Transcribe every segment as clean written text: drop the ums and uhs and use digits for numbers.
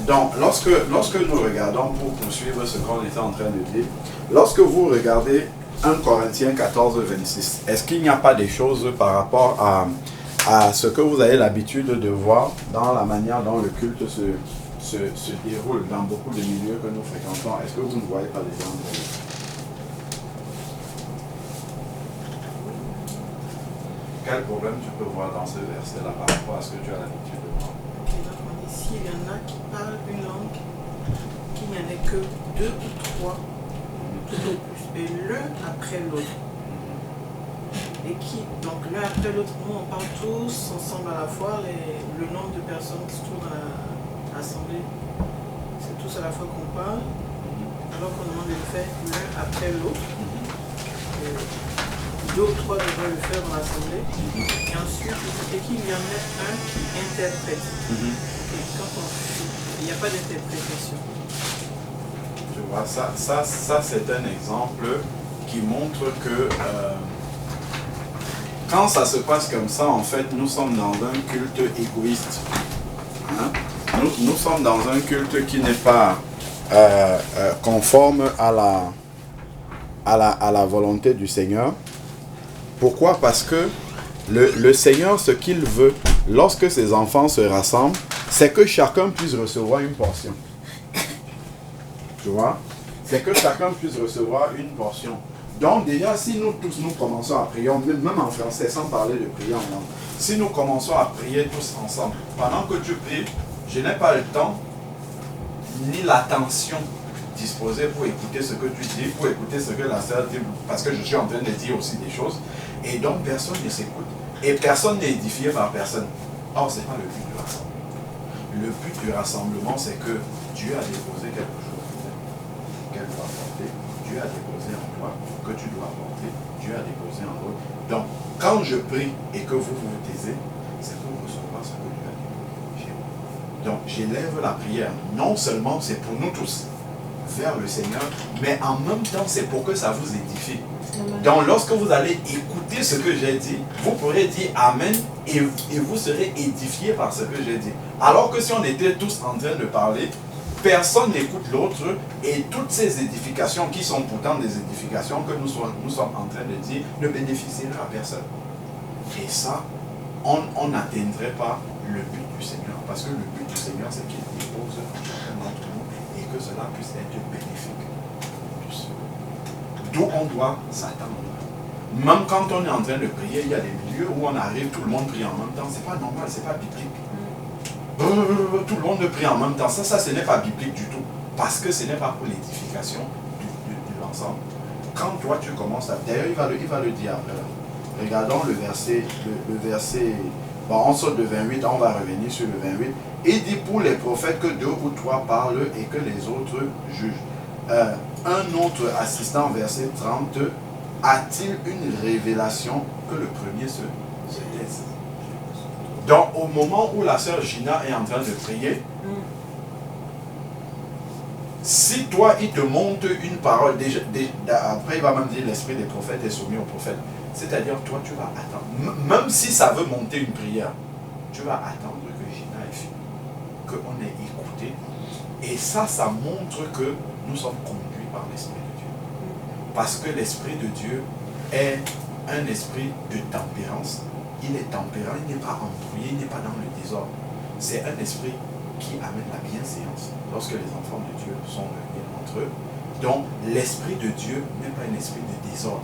Donc, lorsque nous regardons, pour poursuivre ce qu'on était en train de dire, lorsque vous regardez 1 Corinthiens 14, 26, est-ce qu'il n'y a pas des choses par rapport à ce que vous avez l'habitude de voir dans la manière dont le culte se déroule dans beaucoup de milieux que nous fréquentons? Est-ce que vous ne voyez pas des gens? Quel problème tu peux voir dans ce verset-là par rapport à ce que tu as l'habitude de voir? Ici, il y en a qui parlent une langue qu'il n'y en ait que 2 ou 3, tout au plus, et l'un après l'autre. Et qui, donc l'un après l'autre, nous on parle tous ensemble à la fois, le nombre de personnes qui se trouvent dans l'assemblée, c'est tous à la fois qu'on parle, alors qu'on demande de le faire l'un après l'autre. 2 ou 3 devraient le faire dans l'assemblée. Et ensuite, il qu'il y en ait un qui interprète. Il n'y a pas d'interprétation. Tu vois, ça c'est un exemple qui montre que quand ça se passe comme ça, en fait, nous sommes dans un culte égoïste. Hein? Nous sommes dans un culte qui n'est pas conforme à la volonté du Seigneur. Pourquoi? Parce que le Seigneur, ce qu'il veut, lorsque ses enfants se rassemblent, c'est que chacun puisse recevoir une portion. Tu vois? C'est que chacun puisse recevoir une portion. Donc déjà, si nous tous nous commençons à prier, même en français, sans parler de prier en langue, si nous commençons à prier tous ensemble, pendant que tu pries, je n'ai pas le temps, ni l'attention disposée pour écouter ce que tu dis, pour écouter ce que la sœur dit, parce que je suis en train de dire aussi des choses, et donc personne ne s'écoute, et personne n'est édifié par personne. Or, ce n'est pas le but du rassemblement. Le but du rassemblement, c'est que Dieu a déposé quelque chose qu'elle doit apporter, Dieu a déposé en toi, que tu dois apporter, Dieu a déposé en eux. Donc, quand je prie et que vous vous taisez, c'est pour recevoir ce que Dieu a déposé chez vous. Donc, j'élève la prière. Non seulement c'est pour nous tous, vers le Seigneur, mais en même temps, c'est pour que ça vous édifie. Donc, lorsque vous allez écouter ce que j'ai dit, vous pourrez dire Amen et vous serez édifié par ce que j'ai dit. Alors que si on était tous en train de parler, personne n'écoute l'autre et toutes ces édifications qui sont pourtant des édifications que nous sommes en train de dire ne bénéficieraient à personne. Et ça, on n'atteindrait pas le but du Seigneur. Parce que le but du Seigneur, c'est qu'il dépose en chacun d'entre nous et que cela puisse être bénéfique. D'où on doit s'attendre. Même quand on est en train de prier, il y a des milieux où on arrive, tout le monde prie en même temps. C'est pas normal, c'est pas biblique. Tout le monde prie en même temps. Ça, ce n'est pas biblique du tout. Parce que ce n'est pas pour l'édification de l'ensemble. Quand toi, tu commences à... D'ailleurs, il va le dire après. Regardons le verset... Bon, on saute de 28, on va revenir sur le 28. Il dit pour les prophètes que 2 ou 3 parlent et que les autres jugent. Un autre assistant, verset 30, a-t-il une révélation que le premier se taise? Donc, au moment où la sœur Gina est en train de prier, si toi, il te montre une parole, après il va même dire l'esprit des prophètes est soumis aux prophètes. C'est-à-dire, toi, tu vas attendre. Même si ça veut monter une prière, tu vas attendre que Gina ait fini, qu'on ait écouté. Et ça montre que nous sommes conduits par l'Esprit de Dieu. Parce que l'Esprit de Dieu est un esprit de tempérance. Il est tempérant, il n'est pas embrouillé, il n'est pas dans le désordre. C'est un esprit qui amène la bienséance lorsque les enfants de Dieu sont réunis entre eux. Donc, l'Esprit de Dieu n'est pas un esprit de désordre.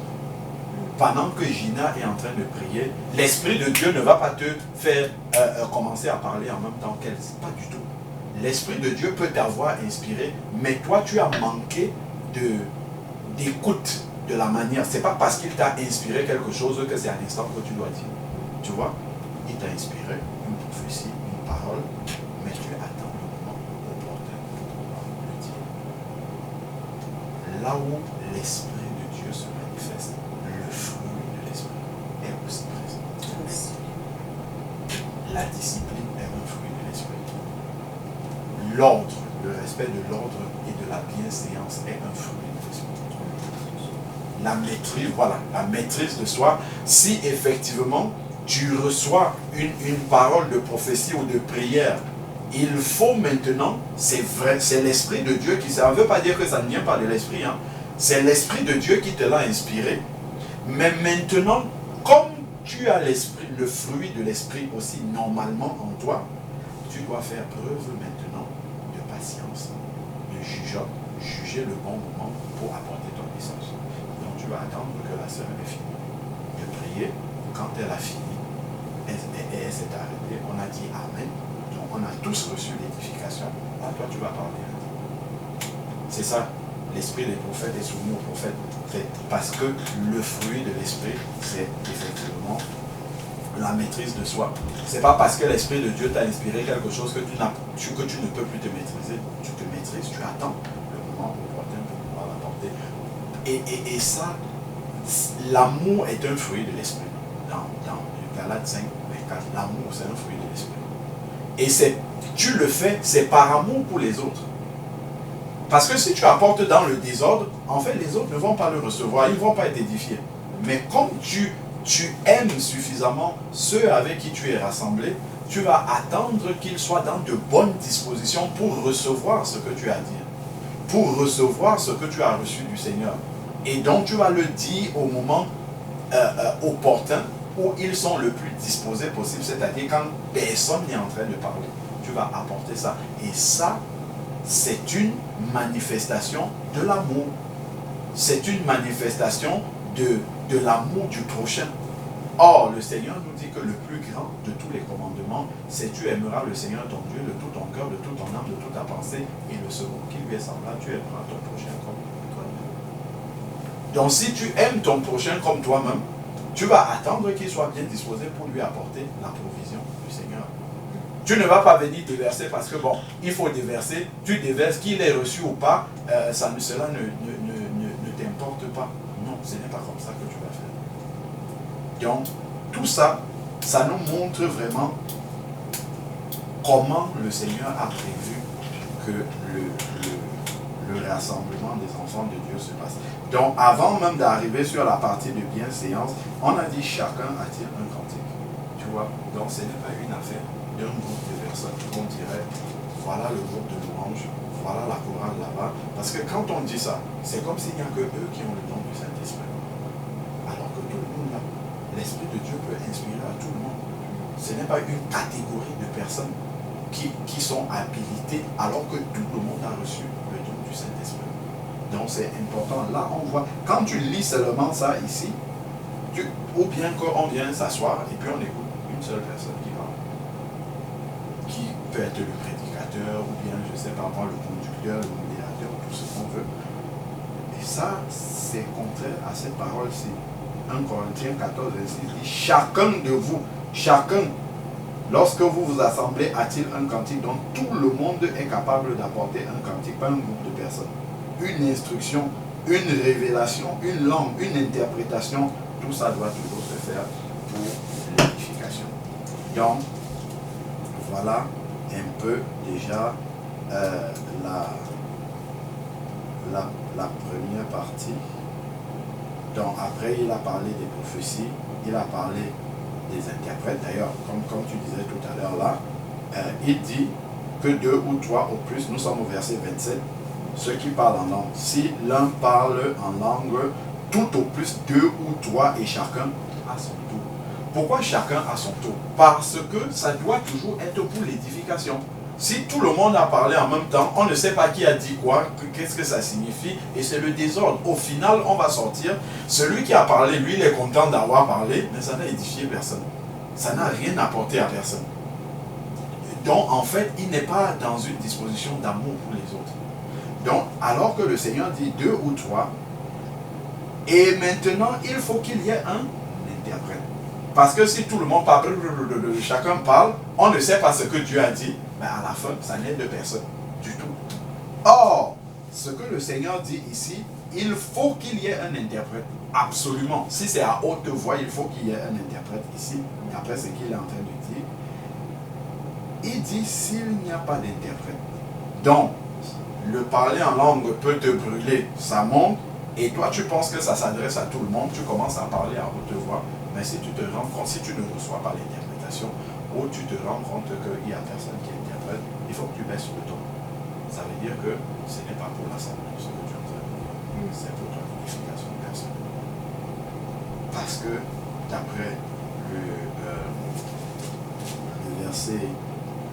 Pendant que Gina est en train de prier, l'Esprit de Dieu ne va pas te faire commencer à parler en même temps qu'elle. Pas du tout. L'Esprit de Dieu peut t'avoir inspiré, mais toi, tu as manqué d'écoute de la manière. Ce n'est pas parce qu'il t'a inspiré quelque chose que c'est à l'instant que tu dois dire. Tu vois, il t'a inspiré une prophétie, une parole, mais tu attends le moment opportun pour pouvoir le dire. Là où l'Esprit de Dieu se manifeste, le fruit de l'Esprit est aussi présent. La discipline est un fruit de l'Esprit. L'ordre, le respect de l'ordre et de la bienséance est un fruit de l'Esprit. La maîtrise, voilà, la maîtrise de soi, si effectivement tu reçois une parole de prophétie ou de prière il faut maintenant, c'est vrai, c'est l'Esprit de Dieu qui... Ça ne veut pas dire que ça ne vient pas de l'Esprit, hein. C'est l'Esprit de Dieu qui te l'a inspiré. Mais maintenant, comme tu as l'Esprit, le fruit de l'Esprit aussi normalement en toi, tu dois faire preuve maintenant de patience, de juger le bon moment pour apporter ton message. Donc tu vas attendre que la sœur ait fini de prier. Quand elle a fini, elle s'est arrêtée, on a dit Amen. Donc on a tous reçu l'édification. Là, toi, tu vas parler. C'est ça, l'esprit des prophètes est soumis aux prophètes. Parce que le fruit de l'esprit, c'est effectivement la maîtrise de soi. C'est pas parce que l'esprit de Dieu t'a inspiré quelque chose que tu ne peux plus te maîtriser. Tu te maîtrises, tu attends le moment opportun pour pouvoir l'apporter. Et ça, l'amour est un fruit de l'esprit. Dans Galates 5, 24, l'amour, c'est un fruit de l'esprit. Et tu le fais, c'est par amour pour les autres. Parce que si tu apportes dans le désordre, en fait, les autres ne vont pas le recevoir, ils ne vont pas être édifiés. Mais comme tu aimes suffisamment ceux avec qui tu es rassemblé, tu vas attendre qu'ils soient dans de bonnes dispositions pour recevoir ce que tu as dit, pour recevoir ce que tu as reçu du Seigneur. Et donc, tu vas le dire au moment opportun où ils sont le plus disposés possible, c'est-à-dire quand personne n'est en train de parler. Tu vas apporter ça. Et ça, c'est une manifestation de l'amour. C'est une manifestation de l'amour du prochain. Or, le Seigneur nous dit que le plus grand de tous les commandements, c'est tu aimeras le Seigneur ton Dieu de tout ton cœur, de toute ton âme, de toute ta pensée. Et le second qui lui est semblable, tu aimeras ton prochain comme toi-même. Donc, si tu aimes ton prochain comme toi-même, tu vas attendre qu'il soit bien disposé pour lui apporter la provision du Seigneur. Tu ne vas pas venir déverser parce que, bon, il faut déverser. Tu déverses, qu'il ait reçu ou pas, cela ne t'importe pas. Non, ce n'est pas comme ça que tu vas faire. Donc, tout ça, ça nous montre vraiment comment le Seigneur a prévu que le rassemblement des enfants de Dieu se passe. Donc, avant même d'arriver sur la partie de bienséance, on a dit chacun attire un cantique. Tu vois? Donc, ce n'est pas une affaire d'un groupe de personnes qu'on dirait, voilà le groupe de louange, voilà la chorale là-bas. Parce que quand on dit ça, c'est comme s'il n'y a que eux qui ont le don du Saint-Esprit. Alors que tout le monde là, l'Esprit de Dieu peut inspirer à tout le monde. Ce n'est pas une catégorie de personnes qui sont habilitées alors que tout le monde a reçu le don du Saint-Esprit. Donc c'est important. Là, on voit, quand tu lis seulement ça ici, ou bien qu'on vient s'asseoir et puis on écoute une seule personne qui parle. Qui peut être le prédicateur, ou bien, je ne sais pas moi, le conducteur, le modérateur, tout ce qu'on veut. Et ça, c'est contraire à cette parole-ci. 1 Corinthiens 14, verset 10. Chacun de vous, chacun, lorsque vous vous assemblez, a-t-il un cantique dont tout le monde est capable d'apporter un cantique, pas un groupe de personnes. Une instruction, une révélation, une langue, une interprétation, tout ça doit toujours se faire pour l'édification. Donc, voilà un peu déjà la première partie. Donc après, il a parlé des prophéties, il a parlé des interprètes. D'ailleurs, comme tu disais tout à l'heure là, il dit que 2 ou 3 au plus, nous sommes au verset 27, ceux qui parlent en langue. Si l'un parle en langue, tout au plus 2 ou 3 et chacun à son tour. Pourquoi chacun à son tour? Parce que ça doit toujours être pour l'édification. Si tout le monde a parlé en même temps, on ne sait pas qui a dit quoi, qu'est-ce que ça signifie, et c'est le désordre. Au final, on va sortir, celui qui a parlé, lui, il est content d'avoir parlé, mais ça n'a édifié personne. Ça n'a rien apporté à personne. Donc, en fait, il n'est pas dans une disposition d'amour pour les autres. Donc, alors que le Seigneur dit 2 ou 3, et maintenant, il faut qu'il y ait un interprète. Parce que si tout le monde parle, chacun parle, on ne sait pas ce que Dieu a dit, mais à la fin, ça n'aide personne du tout. Or, ce que le Seigneur dit ici, il faut qu'il y ait un interprète. Absolument. Si c'est à haute voix, il faut qu'il y ait un interprète ici. Et après ce qu'il est en train de dire, il dit s'il n'y a pas d'interprète. Donc, le parler en langue peut te brûler, ça monte, et toi tu penses que ça s'adresse à tout le monde, tu commences à parler à haute voix, mais si tu te rends compte, si tu ne reçois pas l'interprétation, où tu te rends compte qu'il n'y a personne qui interprète, il faut que tu baisses le ton. Ça veut dire que ce n'est pas pour l'assemblée ce que tu es en train de dire, c'est pour ton édification personnelle. Parce que d'après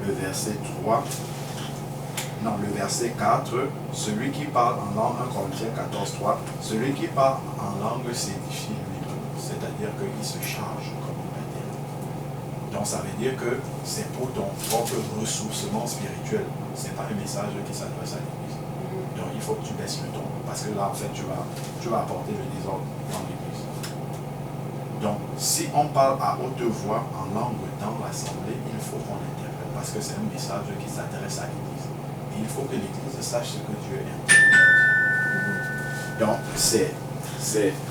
le verset 3, non, le verset 4, celui qui parle en langue, 1 Corinthiens 14, 3, celui qui parle en langue s'édifie lui-même, c'est-à-dire qu'il se charge comme un matériel. Donc ça veut dire que c'est pour ton propre ressourcement spirituel, ce n'est pas un message qui s'adresse à l'église. Donc il faut que tu baisses le ton, parce que là en fait tu vas apporter le désordre dans l'église. Donc si on parle à haute voix en langue dans l'assemblée, il faut qu'on interprète, parce que c'est un message qui s'adresse à l'église. Il faut que l'Église sache ce que Dieu est. Donc, c'est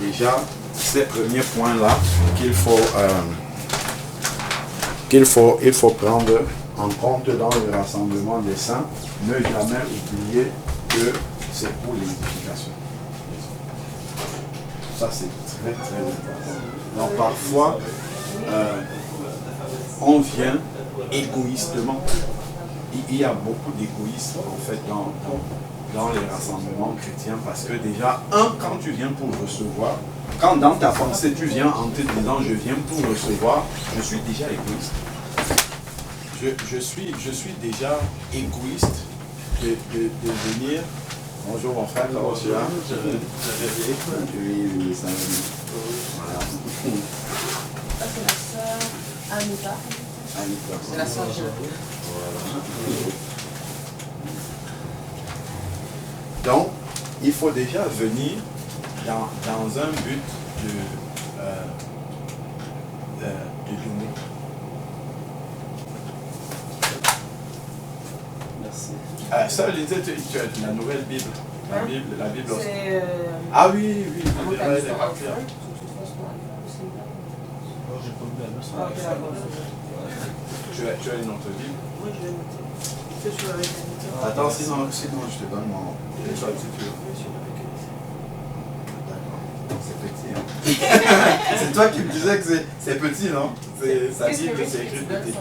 déjà ces premiers points-là qu'il faut prendre en compte dans le rassemblement des saints. Ne jamais oublier que c'est pour l'édification. Ça, c'est très, très important. Donc, parfois, on vient égoïstement. Il y a beaucoup d'égoïsme en fait dans les rassemblements chrétiens parce que déjà, quand tu viens pour recevoir, quand dans ta pensée tu viens en te disant je viens pour recevoir, je suis déjà égoïste. Je suis déjà égoïste de venir. Bonjour mon frère, comment tu vas? Oui, ça va bien. Voilà. Ça c'est la sœur Anita. C'est la sœur Joël. Donc, il faut déjà venir dans un but de donner. Merci. Ça, tu as la nouvelle Bible. La Bible aussi. Ah oui, oui. J'ai pas vu la leçon. Tu as une autre Bible? Moi, je vais noter. Que je suis avec Anita. Attends, sinon je te donne mon. D'accord. C'est petit, hein? C'est toi qui me disais que c'est petit, non? Sa Bible, c'est écrit petit.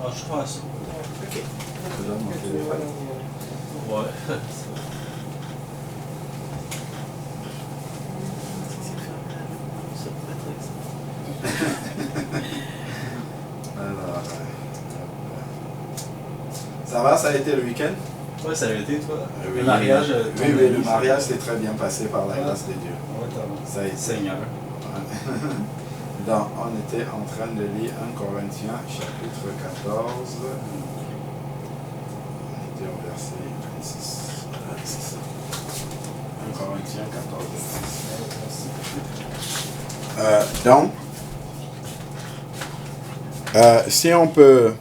Ah, je crois à ça. Ok. Je te donne mon téléphone. Ouais. Alors, ça va, ça a été le week-end? Ouais, ça a été, toi. Oui, Le mariage. Oui, le mariage s'est très bien passé par la grâce de Dieu. Ouais, Ça a été. Seigneur. Donc, on était en train de lire 1 Corinthiens, chapitre 14. On était au verset 26. 1 Corinthiens 14, 26. Donc, si on peut,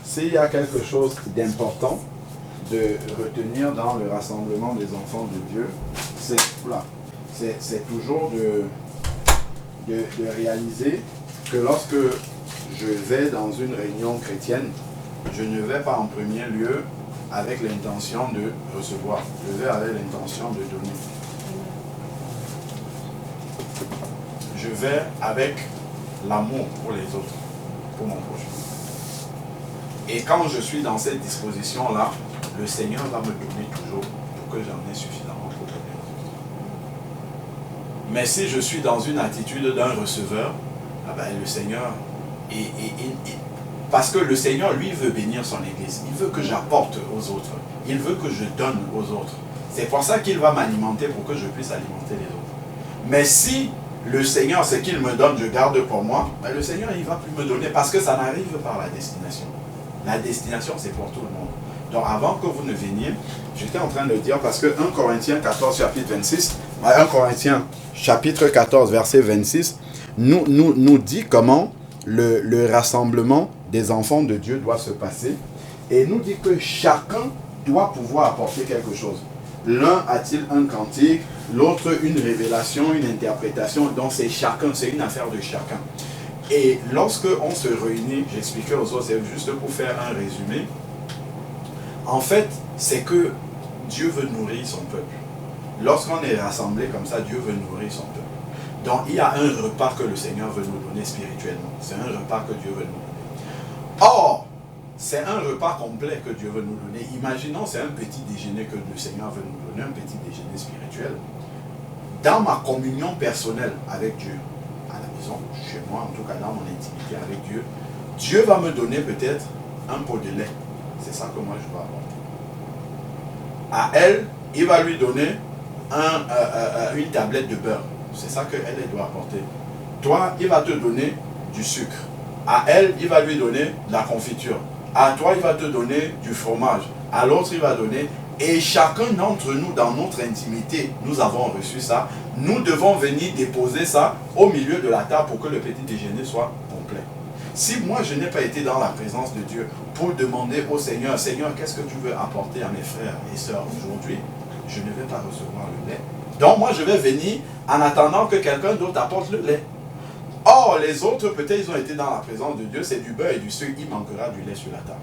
s'il y a quelque chose d'important de retenir dans le rassemblement des enfants de Dieu, c'est toujours de réaliser que lorsque je vais dans une réunion chrétienne, je ne vais pas en premier lieu avec l'intention de recevoir, je vais avec l'intention de donner. Je vais avec l'amour pour les autres, pour mon prochain. Et quand je suis dans cette disposition-là, le Seigneur va me donner toujours pour que j'en ai suffisamment pour donner aux autres. Mais si je suis dans une attitude d'un receveur, le Seigneur, parce que le Seigneur, lui, veut bénir son Église. Il veut que j'apporte aux autres. Il veut que je donne aux autres. C'est pour ça qu'il va m'alimenter, pour que je puisse alimenter les autres. Mais si le Seigneur, ce qu'il me donne, je garde pour moi, le Seigneur, il ne va plus me donner parce que ça n'arrive par la destination. La destination, c'est pour tout le monde. Donc, avant que vous ne veniez, j'étais en train de dire, parce que 1 Corinthiens 14, chapitre 26, 1 Corinthiens, chapitre 14, verset 26, nous dit comment le rassemblement des enfants de Dieu doit se passer. Et nous dit que chacun doit pouvoir apporter quelque chose. L'un a-t-il un cantique, l'autre une révélation, une interprétation. Donc c'est chacun, c'est une affaire de chacun. Et lorsque on se réunit, j'expliquais aux autres, c'est juste pour faire un résumé. En fait, c'est que Dieu veut nourrir son peuple. Lorsqu'on est rassemblé comme ça, Dieu veut nourrir son peuple. Donc il y a un repas que le Seigneur veut nous donner spirituellement. C'est un repas que Dieu veut nous donner. Or, c'est un repas complet que Dieu veut nous donner. Imaginons, c'est un petit déjeuner que le Seigneur veut nous donner, un petit déjeuner spirituel. Dans ma communion personnelle avec Dieu, à la maison, chez moi, en tout cas dans mon intimité avec Dieu, Dieu va me donner peut-être un pot de lait. C'est ça que moi je dois apporter. À elle, il va lui donner une tablette de beurre. C'est ça qu'elle doit apporter. Toi, il va te donner du sucre. À elle, il va lui donner de la confiture. À toi, il va te donner du fromage. À l'autre, il va donner. Et chacun d'entre nous, dans notre intimité, nous avons reçu ça. Nous devons venir déposer ça au milieu de la table pour que le petit déjeuner soit complet. Si moi, je n'ai pas été dans la présence de Dieu pour demander au Seigneur, Seigneur, qu'est-ce que tu veux apporter à mes frères et sœurs aujourd'hui? Je ne vais pas recevoir le lait. Donc moi, je vais venir en attendant que quelqu'un d'autre apporte le lait. Or, les autres, peut-être, ils ont été dans la présence de Dieu, c'est du beurre et du sucre, il manquera du lait sur la table.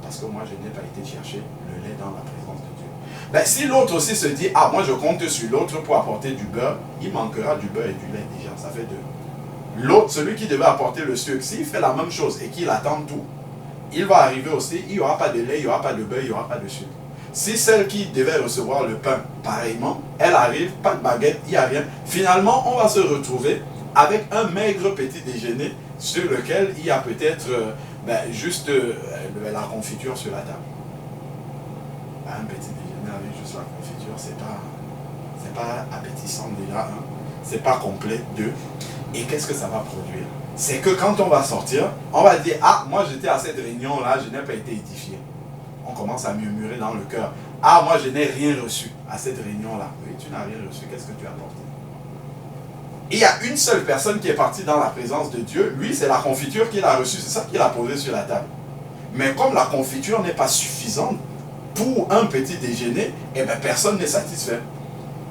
Parce que moi, je n'ai pas été chercher le lait dans la présence de Dieu. Ben, si l'autre aussi se dit, ah, moi, je compte sur l'autre pour apporter du beurre, il manquera du beurre et du lait déjà, ça fait deux. L'autre, celui qui devait apporter le sucre, s'il fait la même chose et qu'il attend tout, il va arriver aussi, il n'y aura pas de lait, il n'y aura pas de beurre, il n'y aura pas de sucre. Si celle qui devait recevoir le pain, pareillement, elle arrive, pas de baguette, il n'y a rien. Finalement, on va se retrouver avec un maigre petit déjeuner sur lequel il y a peut-être juste la confiture sur la table. Un petit déjeuner avec juste la confiture, c'est pas appétissant déjà, hein. C'est pas complet, deux. Et qu'est-ce que ça va produire? C'est que quand on va sortir, on va dire, ah, moi j'étais à cette réunion-là, je n'ai pas été édifié. On commence à murmurer dans le cœur, ah, moi je n'ai rien reçu à cette réunion-là. Oui, tu n'as rien reçu, qu'est-ce que tu as apporté? Il y a une seule personne qui est partie dans la présence de Dieu, lui c'est la confiture qu'il a reçue, c'est ça qu'il a posé sur la table. Mais comme la confiture n'est pas suffisante pour un petit déjeuner, eh bien personne n'est satisfait.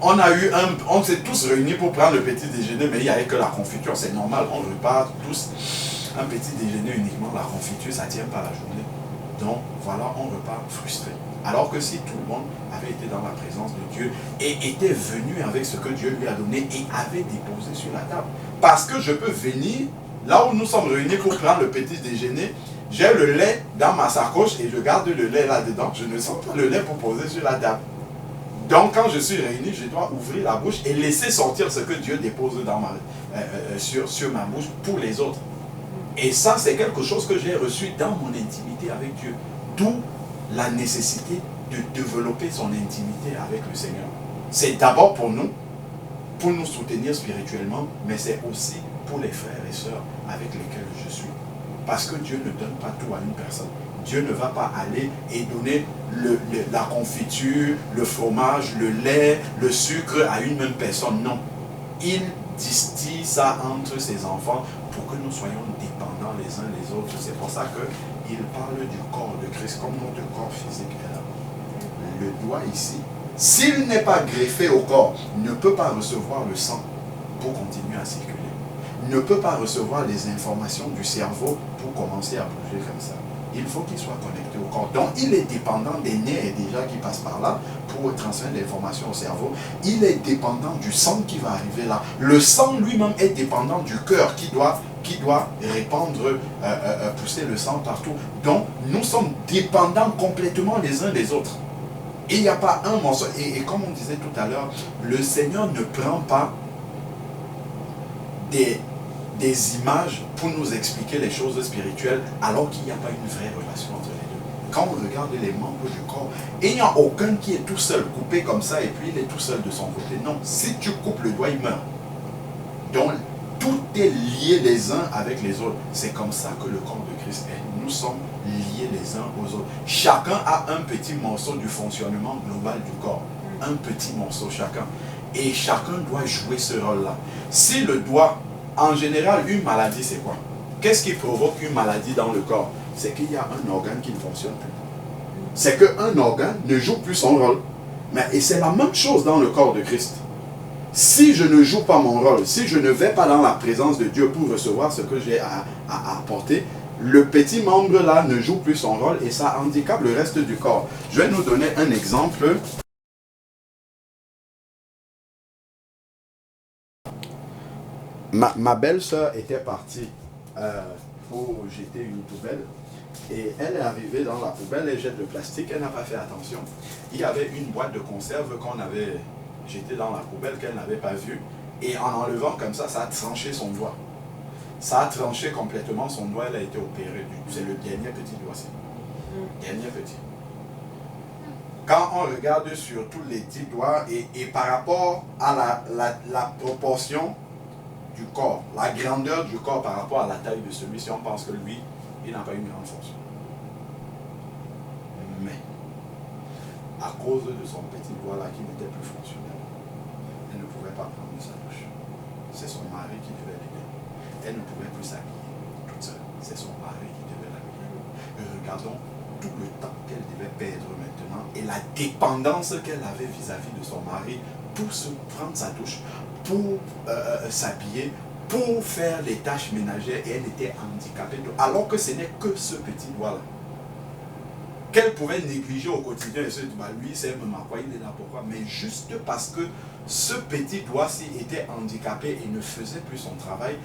On s'est tous réunis pour prendre le petit déjeuner, mais il n'y avait que la confiture, c'est normal, on repart tous. Un petit déjeuner uniquement, la confiture, ça ne tient pas la journée. Donc voilà, on repart frustré. Alors que si tout le monde avait été dans la présence de Dieu et était venu avec ce que Dieu lui a donné et avait déposé sur la table. Parce que je peux venir, là où nous sommes réunis pour prendre le petit déjeuner, j'ai le lait dans ma sacoche et je garde le lait là-dedans. Je ne sens pas le lait pour poser sur la table. Donc quand je suis réuni, je dois ouvrir la bouche et laisser sortir ce que Dieu dépose dans sur ma bouche pour les autres. Et ça, c'est quelque chose que j'ai reçu dans mon intimité avec Dieu. D'où la nécessité de développer son intimité avec le Seigneur. C'est d'abord pour nous soutenir spirituellement, mais c'est aussi pour les frères et sœurs avec lesquels je suis. Parce que Dieu ne donne pas tout à une personne. Dieu ne va pas aller et donner la confiture, le fromage, le lait, le sucre à une même personne. Non. Il distille ça entre ses enfants pour que nous soyons dépendants les uns des autres. C'est pour ça qu'il parle du corps de Christ comme notre corps physique est là. Le doigt ici, s'il n'est pas greffé au corps, ne peut pas recevoir le sang pour continuer à circuler. Ne peut pas recevoir les informations du cerveau pour commencer à bouger comme ça. Il faut qu'il soit connecté au corps. Donc il est dépendant des nerfs déjà qui passent par là pour transmettre l'information au cerveau. Il est dépendant du sang qui va arriver là. Le sang lui-même est dépendant du cœur qui doit répandre, pousser le sang partout. Donc nous sommes dépendants complètement les uns des autres. Il n'y a pas un morceau. Et comme on disait tout à l'heure, le Seigneur ne prend pas des images pour nous expliquer les choses spirituelles alors qu'il n'y a pas une vraie relation entre les deux. Quand on regarde les membres du corps, il n'y a aucun qui est tout seul coupé comme ça et puis il est tout seul de son côté. Non, si tu coupes le doigt, il meurt. Donc tout est lié les uns avec les autres. C'est comme ça que le corps de Christ est. Nous sommes liés les uns aux autres. Chacun a un petit morceau du fonctionnement global du corps. Un petit morceau chacun. Et chacun doit jouer ce rôle-là. Si le doigt, en général, une maladie, c'est quoi? Qu'est-ce qui provoque une maladie dans le corps? C'est qu'il y a un organe qui ne fonctionne plus. C'est qu'un organe ne joue plus son rôle. Et c'est la même chose dans le corps de Christ. Si je ne joue pas mon rôle, si je ne vais pas dans la présence de Dieu pour recevoir ce que j'ai à apporter, le petit membre là ne joue plus son rôle et ça handicape le reste du corps. Je vais nous donner un exemple. ma belle-sœur était partie pour jeter une poubelle. Et elle est arrivée dans la poubelle, elle jette le plastique, elle n'a pas fait attention. Il y avait une boîte de conserve qu'on avait jetée dans la poubelle qu'elle n'avait pas vue. Et en enlevant comme ça, ça a tranché son doigt. Ça a tranché complètement son doigt, elle a été opérée. C'est le dernier petit doigt. Dernier petit. Quand on regarde sur tous les 10 doigts et par rapport à la proportion du corps, la grandeur du corps par rapport à la taille de celui-ci, on pense que lui, il n'a pas une grande fonction. Mais, à cause de son petit doigt là qui n'était plus fonctionnel, elle ne pouvait pas prendre sa douche. C'est son mari qui devait l'aider. Elle ne pouvait plus s'habiller toute seule. C'est son mari qui devait l'habiller. Et regardons tout le temps qu'elle devait perdre maintenant et la dépendance qu'elle avait vis-à-vis de son mari pour se prendre sa douche, pour s'habiller, pour faire les tâches ménagères, et elle était handicapée, alors que ce n'est que ce petit doigt-là qu'elle pouvait négliger au quotidien et se dire, bah, lui, c'est même à quoi il est là, pourquoi? Mais juste parce que ce petit doigt-ci était handicapé et ne faisait plus son travail,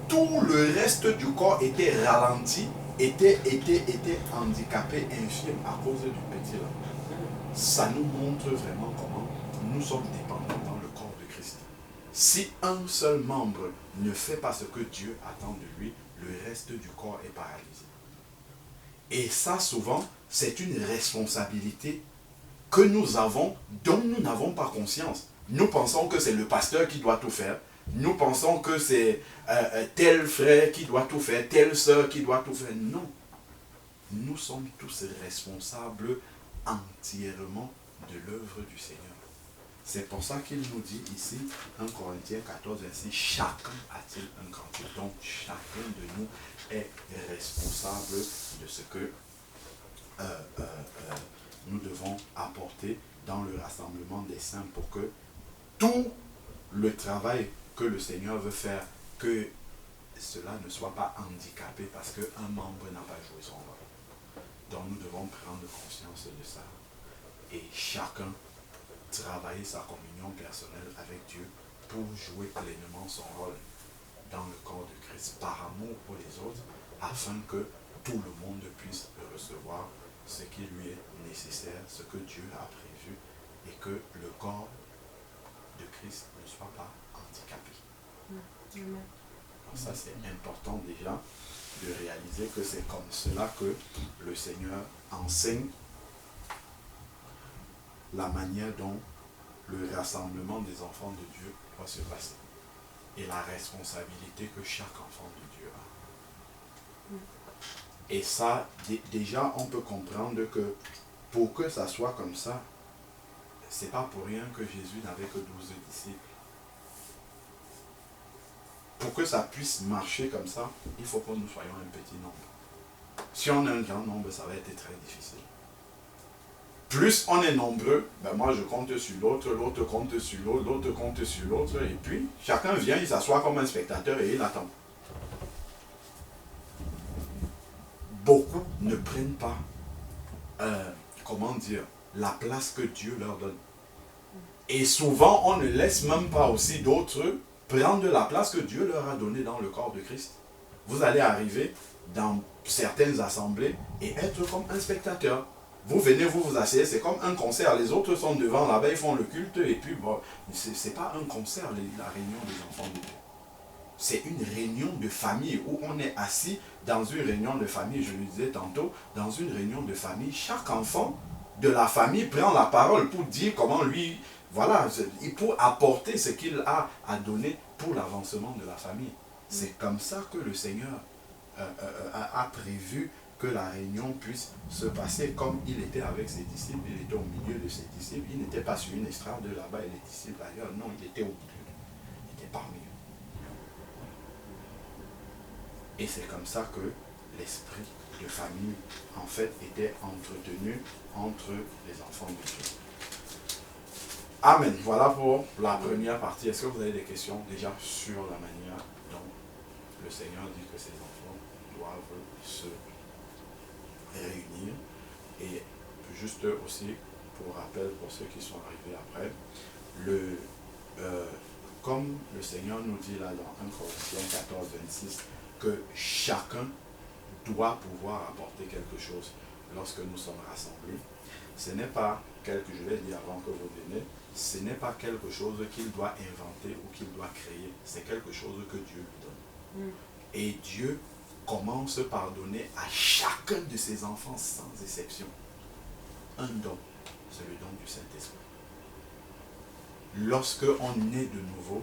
tout le reste du corps était ralenti, était handicapé, infirme à cause du petit là. Ça nous montre vraiment comment nous sommes dépendants dans le corps de Christ. Si un seul membre ne fait pas ce que Dieu attend de lui, le reste du corps est paralysé. Et ça, souvent, c'est une responsabilité que nous avons, dont nous n'avons pas conscience. Nous pensons que c'est le pasteur qui doit tout faire. Nous pensons que c'est tel frère qui doit tout faire, telle sœur qui doit tout faire. Non. Nous sommes tous responsables entièrement de l'œuvre du Seigneur. C'est pour ça qu'il nous dit ici, 1 Corinthiens 14, ainsi, chacun a-t-il un cantique. Donc, chacun de nous est responsable de ce que nous devons apporter dans le rassemblement des saints pour que tout le travail que le Seigneur veut faire, que cela ne soit pas handicapé parce qu'un membre n'a pas joué son rôle. Donc, nous devons prendre conscience de ça. Et chacun travailler sa communion personnelle avec Dieu pour jouer pleinement son rôle dans le corps de Christ, par amour pour les autres, afin que tout le monde puisse recevoir ce qui lui est nécessaire, ce que Dieu a prévu, et que le corps de Christ ne soit pas handicapé. Donc ça, c'est important déjà de réaliser que c'est comme cela que le Seigneur enseigne la manière dont le rassemblement des enfants de Dieu doit se passer et la responsabilité que chaque enfant de Dieu a. Et ça, déjà, on peut comprendre que pour que ça soit comme ça, c'est pas pour rien que Jésus n'avait que 12 disciples. Pour que ça puisse marcher comme ça, il faut que nous soyons un petit nombre. Si on a un grand nombre, ça va être très difficile. Plus on est nombreux, ben moi je compte sur l'autre, l'autre compte sur l'autre, l'autre compte sur l'autre, et puis chacun vient, il s'assoit comme un spectateur et il attend. Beaucoup ne prennent pas, la place que Dieu leur donne. Et souvent, on ne laisse même pas aussi d'autres prendre la place que Dieu leur a donnée dans le corps de Christ. Vous allez arriver dans certaines assemblées et être comme un spectateur. Vous venez, vous vous asseyez, c'est comme un concert. Les autres sont devant là-bas, ils font le culte et puis bon, c'est pas un concert, la réunion des enfants de Dieu. C'est une réunion de famille où on est assis dans une réunion de famille, je le disais tantôt, dans une réunion de famille, chaque enfant de la famille prend la parole pour dire comment lui, voilà, pour apporter ce qu'il a à donner pour l'avancement de la famille. C'est comme ça que le Seigneur a prévu que la réunion puisse se passer comme il était avec ses disciples. Il était au milieu de ses disciples. Il n'était pas sur une estrade là-bas et les disciples ailleurs. Non, il était au milieu. Il était parmi eux. Et c'est comme ça que l'esprit de famille, en fait, était entretenu entre les enfants de Dieu. Amen. Voilà pour la première partie. Est-ce que vous avez des questions déjà sur la manière dont le Seigneur dit que ses enfants doivent se réunir? Et juste aussi, pour rappel, pour ceux qui sont arrivés après, comme le Seigneur nous dit là dans 1 Corinthiens 14, 26, que chacun doit pouvoir apporter quelque chose lorsque nous sommes rassemblés, ce n'est pas je l'ai dit avant que vous veniez, ce n'est pas quelque chose qu'il doit inventer ou qu'il doit créer, c'est quelque chose que Dieu lui donne. Et Dieu commence par donner à chacun de ses enfants sans exception un don, c'est le don du Saint-Esprit. Lorsque on naît de nouveau,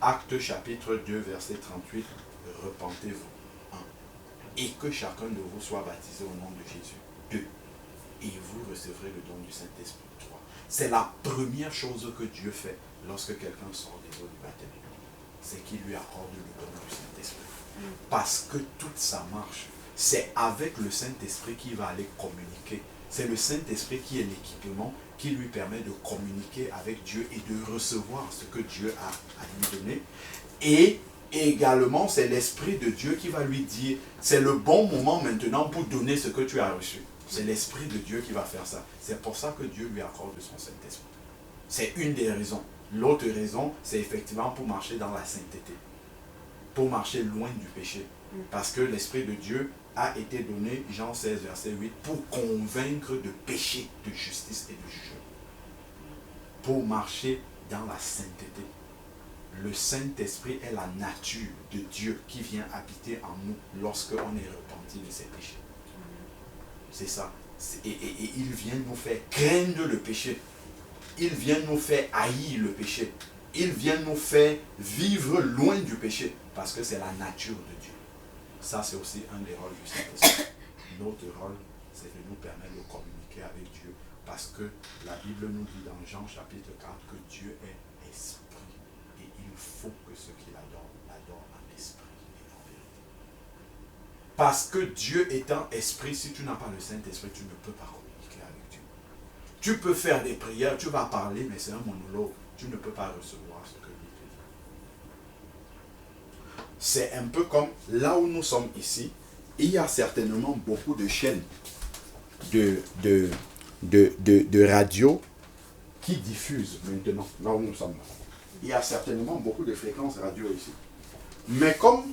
Actes chapitre 2 verset 38, repentez-vous. 1. Et que chacun de vous soit baptisé au nom de Jésus. 2. Et vous recevrez le don du Saint-Esprit. 3. C'est la première chose que Dieu fait lorsque quelqu'un sort des eaux du baptême. C'est qu'il lui accorde le don du Saint-Esprit. Parce que toute sa marche, c'est avec le Saint-Esprit qu'il va aller communiquer. C'est le Saint-Esprit qui est l'équipement qui lui permet de communiquer avec Dieu et de recevoir ce que Dieu a à lui donner. Et également, c'est l'Esprit de Dieu qui va lui dire, c'est le bon moment maintenant pour donner ce que tu as reçu. C'est l'Esprit de Dieu qui va faire ça. C'est pour ça que Dieu lui accorde son Saint-Esprit. C'est une des raisons. L'autre raison, c'est effectivement pour marcher dans la sainteté. Pour marcher loin du péché. Parce que l'Esprit de Dieu a été donné, Jean 16, verset 8, pour convaincre de péché, de justice et de jugement. Pour marcher dans la sainteté. Le Saint-Esprit est la nature de Dieu qui vient habiter en nous lorsqu'on est repenti de ses péchés. C'est ça. Et il vient nous faire craindre le péché. Il vient nous faire haïr le péché. Il vient nous faire vivre loin du péché. Parce que c'est la nature de Dieu. Ça, c'est aussi un des rôles du Saint-Esprit. Notre rôle, c'est de nous permettre de communiquer avec Dieu. Parce que la Bible nous dit dans Jean chapitre 4 que Dieu est esprit. Et il faut que ceux qui l'adorent en esprit et en vérité. Parce que Dieu étant esprit, si tu n'as pas le Saint-Esprit, tu ne peux pas communiquer avec Dieu. Tu peux faire des prières, tu vas parler, mais c'est un monologue. Tu ne peux pas recevoir ce que lui te dit. C'est un peu comme là où nous sommes ici, il y a certainement beaucoup de chaînes de radio qui diffusent maintenant, là où nous sommes. Il y a certainement beaucoup de fréquences radio ici. Mais comme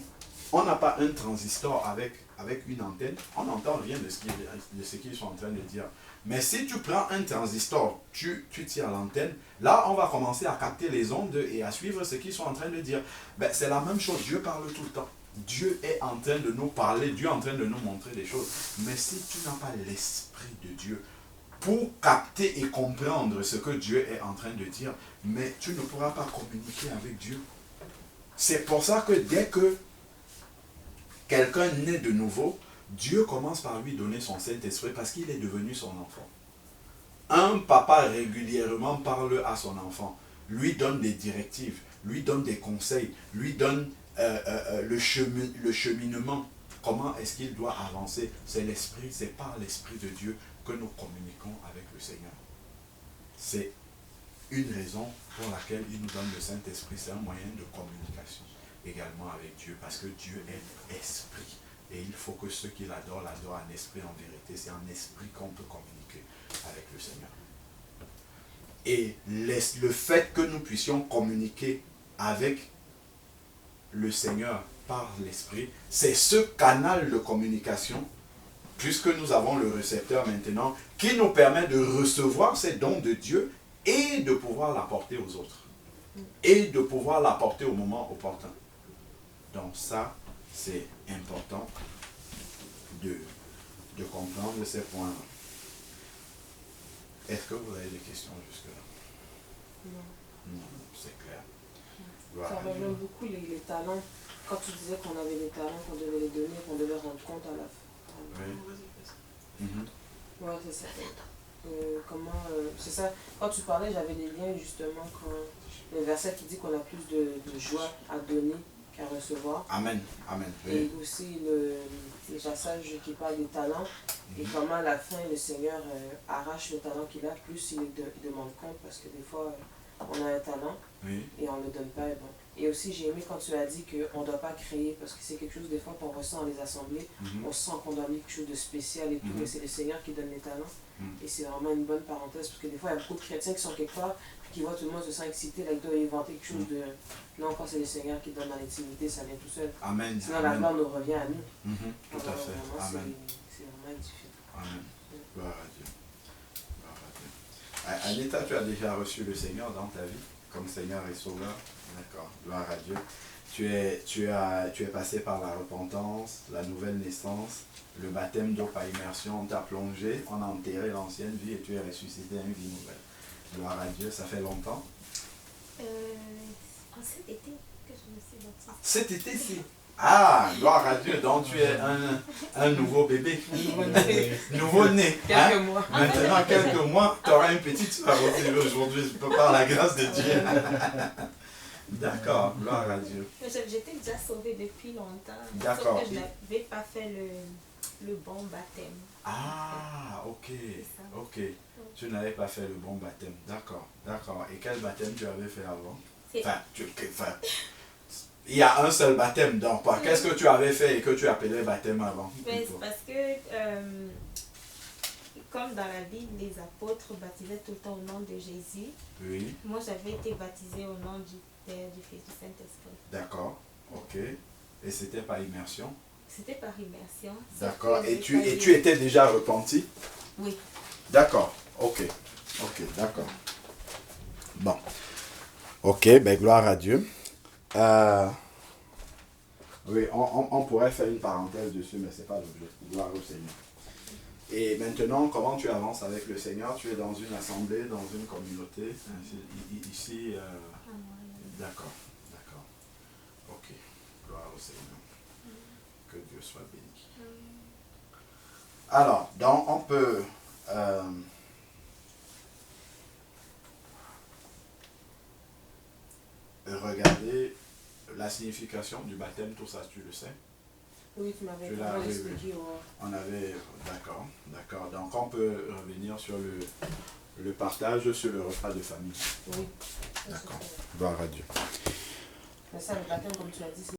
on n'a pas un transistor avec une antenne, on n'entend rien de ce qu'ils sont en train de dire. Mais si tu prends un transistor, tu tires l'antenne, là on va commencer à capter les ondes et à suivre ce qu'ils sont en train de dire. Ben, c'est la même chose, Dieu parle tout le temps. Dieu est en train de nous parler, Dieu est en train de nous montrer des choses. Mais si tu n'as pas l'Esprit de Dieu pour capter et comprendre ce que Dieu est en train de dire, mais tu ne pourras pas communiquer avec Dieu. C'est pour ça que dès que quelqu'un naît de nouveau, Dieu commence par lui donner son Saint-Esprit parce qu'il est devenu son enfant. Un papa régulièrement parle à son enfant, lui donne des directives, lui donne des conseils, lui donne le cheminement. Comment est-ce qu'il doit avancer? C'est l'Esprit, c'est par l'Esprit de Dieu que nous communiquons avec le Seigneur. C'est une raison pour laquelle il nous donne le Saint-Esprit. C'est un moyen de communication également avec Dieu, parce que Dieu est esprit. Et il faut que ceux qui l'adorent en esprit, en vérité. C'est en esprit qu'on peut communiquer avec le Seigneur. Et le fait que nous puissions communiquer avec le Seigneur par l'esprit, c'est ce canal de communication, puisque nous avons le récepteur maintenant, qui nous permet de recevoir ces dons de Dieu et de pouvoir l'apporter aux autres. Et de pouvoir l'apporter au moment opportun. Donc ça, c'est important de comprendre ces points-là. Est-ce que vous avez des questions jusque-là? Non. Non, c'est clair. Ça rejoint beaucoup les talents. Quand tu disais qu'on avait des talents, qu'on devait les donner, qu'on devait rendre compte à la fin. Oui. Ouais, c'est ça. C'est ça. Quand tu parlais, j'avais des liens justement quand le verset qui dit qu'on a plus de joie à donner qu'à recevoir. Amen. Amen. Oui. Et aussi le passage qui parle des talents et comment à la fin le Seigneur arrache le talent qu'il a, plus il demande compte, parce que des fois on a un talent et on ne le donne pas. Bon. Et aussi j'ai aimé quand tu as dit qu'on ne doit pas créer, parce que c'est quelque chose des fois qu'on ressent dans les assemblées, on sent qu'on doit amener quelque chose de spécial et tout, mais c'est le Seigneur qui donne les talents. Et c'est vraiment une bonne parenthèse, parce que des fois il y a beaucoup de chrétiens qui sont quelque part, qui voit tout le monde se sent excité, là, il doit inventer quelque chose de... Non, quand c'est le Seigneur qui donne dans l'intimité, ça vient tout seul. Amen. Sinon, la gloire nous revient à nous. Tout à fait. Vraiment, Amen. c'est vraiment différent. Amen. Gloire à Dieu. Gloire à Dieu. Anita, tu as déjà reçu le Seigneur dans ta vie, comme Seigneur et Sauveur. D'accord. Gloire à Dieu. Tu es passé par la repentance, la nouvelle naissance, le baptême d'eau par immersion. On t'a plongé, on a enterré l'ancienne vie et tu es ressuscité à une vie nouvelle. Gloire à Dieu. Ça fait longtemps? En cet été que je me suis baptisée. Cet été, c'est... Ah, gloire à Dieu. Donc tu es un nouveau bébé. Nouveau-né. Quelques mois. Maintenant, quelques mois, tu auras une petite soeur aujourd'hui, par la grâce de Dieu. D'accord, gloire à Dieu. J'étais déjà sauvée depuis longtemps. D'accord. Sauf que je n'avais pas fait le bon baptême. Ah, ok, ok. Tu n'avais pas fait le bon baptême. D'accord, d'accord. Et quel baptême tu avais fait avant? Il y a un seul baptême, donc qu'est-ce que tu avais fait et que tu appelais baptême avant? C'est parce que, comme dans la Bible, les apôtres baptisaient tout le temps au nom de Jésus. Oui. Moi, j'avais été baptisée au nom du Père, du Fils, du Saint-Esprit. D'accord, ok. Et c'était par immersion? C'était par immersion. D'accord. Et tu étais déjà repenti? Oui. D'accord, ok. Ok, d'accord. Bon. Ok, ben gloire à Dieu. Oui, on pourrait faire une parenthèse dessus, mais ce n'est pas l'objet. Gloire au Seigneur. Et maintenant, comment tu avances avec le Seigneur? Tu es dans une assemblée, dans une communauté, ici. D'accord, d'accord. Ok, gloire au Seigneur. Que Dieu soit béni. Alors, donc on peut... regarder la signification du baptême, tout ça, tu le sais? Oui, tu m'avais expliqué. On avait, d'accord, d'accord. Donc on peut revenir sur le partage, sur le repas de famille. Oui. D'accord. Gloire à Dieu. Mais ça, le baptême, comme tu l'as dit,